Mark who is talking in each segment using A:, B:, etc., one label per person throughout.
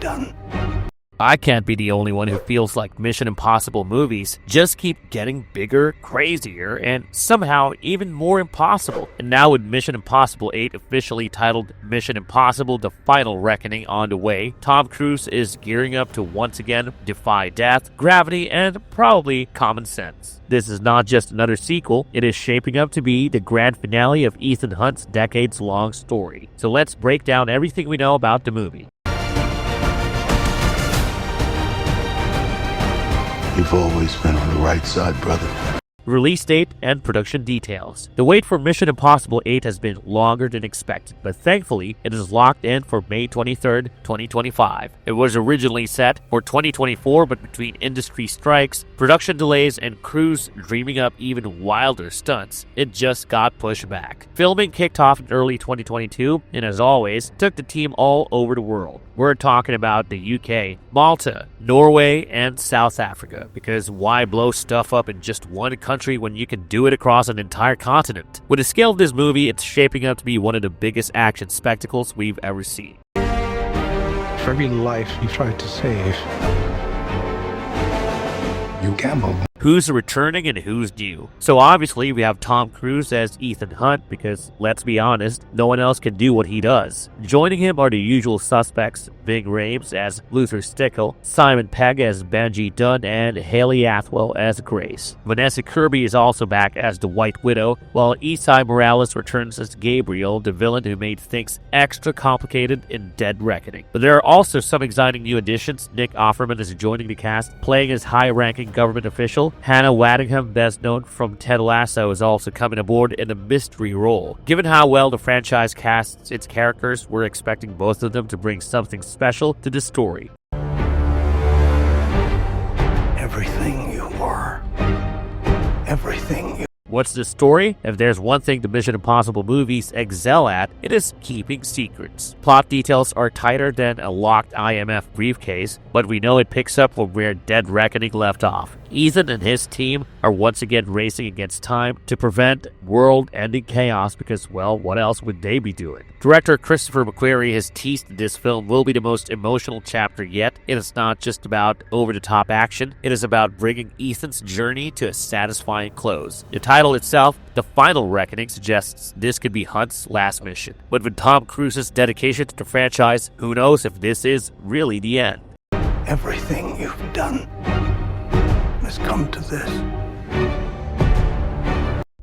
A: done.
B: I can't be the only one who feels like Mission Impossible movies just keep getting bigger, crazier, and somehow even more impossible. And now with Mission Impossible 8 officially titled Mission Impossible: The Final Reckoning on the way, Tom Cruise is gearing up to once again defy death, gravity, and probably common sense. This is not just another sequel, it is shaping up to be the grand finale of Ethan Hunt's decades-long story. So let's break down everything we know about the movie.
A: You've always been on the right side, brother.
B: Release date and production details. The wait for Mission Impossible 8 has been longer than expected, but thankfully it is locked in for May 23rd, 2025. It was originally set for 2024, but between industry strikes, production delays, and crews dreaming up even wilder stunts, it just got pushed back. Filming kicked off in early 2022, and as always, took the team all over the world. We're talking about the UK, Malta, Norway, and South Africa, because why blow stuff up in just one country when you can do it across an entire continent? With the scale of this movie, it's shaping up to be one of the biggest action spectacles we've ever seen.
C: For every life you tried to save, you gambled.
B: Who's returning and who's new? So obviously we have Tom Cruise as Ethan Hunt because, let's be honest, no one else can do what he does. Joining him are the usual suspects: Ving Rhames as Luther Stickle, Simon Pegg as Benji Dunn, and Haley Atwell as Grace. Vanessa Kirby is also back as the White Widow, while Esai Morales returns as Gabriel, the villain who made things extra complicated in Dead Reckoning. But there are also some exciting new additions. Nick Offerman is joining the cast, playing as high-ranking government official. Hannah Waddingham, best known from Ted Lasso, is also coming aboard in a mystery role. Given how well the franchise casts its characters, we're expecting both of them to bring something special to the story.
A: Everything you were. Everything you...
B: What's the story? If there's one thing the Mission Impossible movies excel at, it is keeping secrets. Plot details are tighter than a locked IMF briefcase, but we know it picks up where Dead Reckoning left off. Ethan and his team are once again racing against time to prevent world-ending chaos because, well, what else would they be doing? Director Christopher McQuarrie has teased that this film will be the most emotional chapter yet. It is not just about over-the-top action, it is about bringing Ethan's journey to a satisfying close. The title itself, The Final Reckoning, suggests this could be Hunt's last mission. But with Tom Cruise's dedication to the franchise, who knows if this is really the end?
A: Everything you've done has come to this.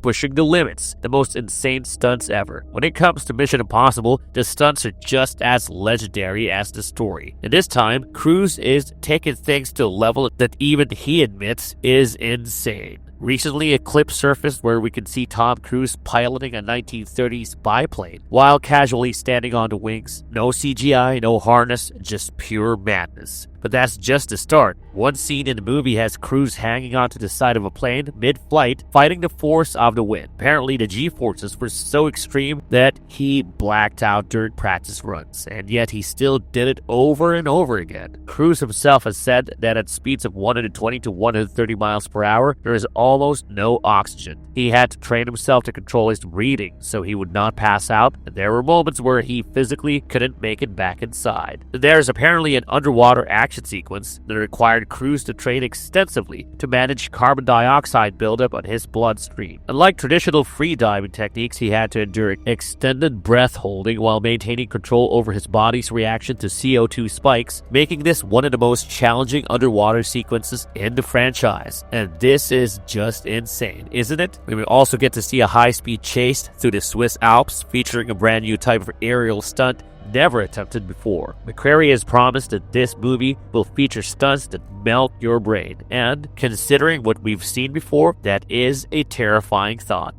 B: Pushing the limits, the most insane stunts ever. When it comes to Mission Impossible, the stunts are just as legendary as the story. And this time, Cruise is taking things to a level that even he admits is insane. Recently, a clip surfaced where we can see Tom Cruise piloting a 1930s biplane while casually standing on the wings. No CGI, no harness, just pure madness. But that's just the start. One scene in the movie has Cruise hanging onto the side of a plane mid-flight, fighting the force of the wind. Apparently, the G-forces were so extreme that he blacked out during practice runs, and yet he still did it over and over again. Cruise himself has said that at speeds of 120 to 130 miles per hour, there is almost no oxygen. He had to train himself to control his breathing so he would not pass out, and there were moments where he physically couldn't make it back inside. There's apparently an underwater action sequence that required Cruise to train extensively to manage carbon dioxide buildup on his bloodstream. Unlike traditional free diving techniques, he had to endure extended breath holding while maintaining control over his body's reaction to CO2 spikes, making this one of the most challenging underwater sequences in the franchise. And this is just insane, isn't it? We will also get to see a high-speed chase through the Swiss Alps featuring a brand new type of aerial stunt never attempted before. McQuarrie has promised that this movie will feature stunts that melt your brain, and considering what we've seen before, that is a terrifying thought.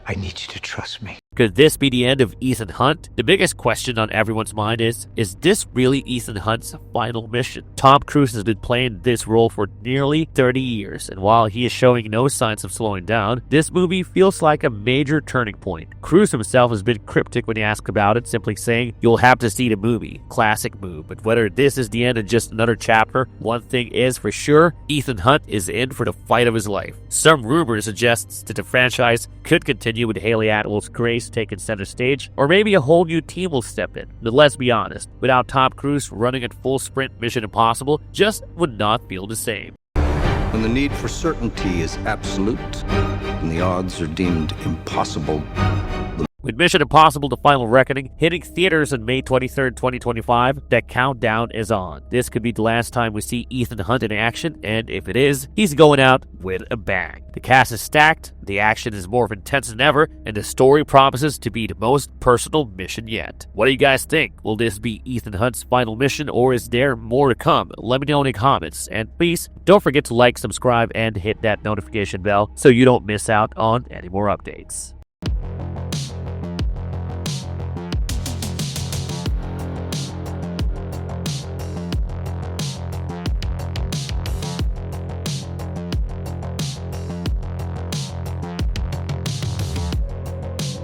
C: I need you to trust me.
B: Could this be the end of Ethan Hunt? The biggest question on everyone's mind is this really Ethan Hunt's final mission? Tom Cruise has been playing this role for nearly 30 years, and while he is showing no signs of slowing down, this movie feels like a major turning point. Cruise himself has been cryptic when he asked about it, simply saying, "You'll have to see the movie." Classic move, but whether this is the end of just another chapter, one thing is for sure, Ethan Hunt is in for the fight of his life. Some rumors suggest that the franchise could continue with Haley Atwell's Grace voice taking center stage, or maybe a whole new team will step in. But let's be honest, without Tom Cruise running at full sprint Mission Impossible, just would not feel the same.
D: When the need for certainty is absolute and the odds are deemed impossible.
B: With Mission Impossible: The Final Reckoning hitting theaters on May 23rd, 2025, the countdown is on. This could be the last time we see Ethan Hunt in action, and if it is, he's going out with a bang. The cast is stacked, the action is more intense than ever, and the story promises to be the most personal mission yet. What do you guys think? Will this be Ethan Hunt's final mission, or is there more to come? Let me know in the comments, and please don't forget to like, subscribe, and hit that notification bell so you don't miss out on any more updates.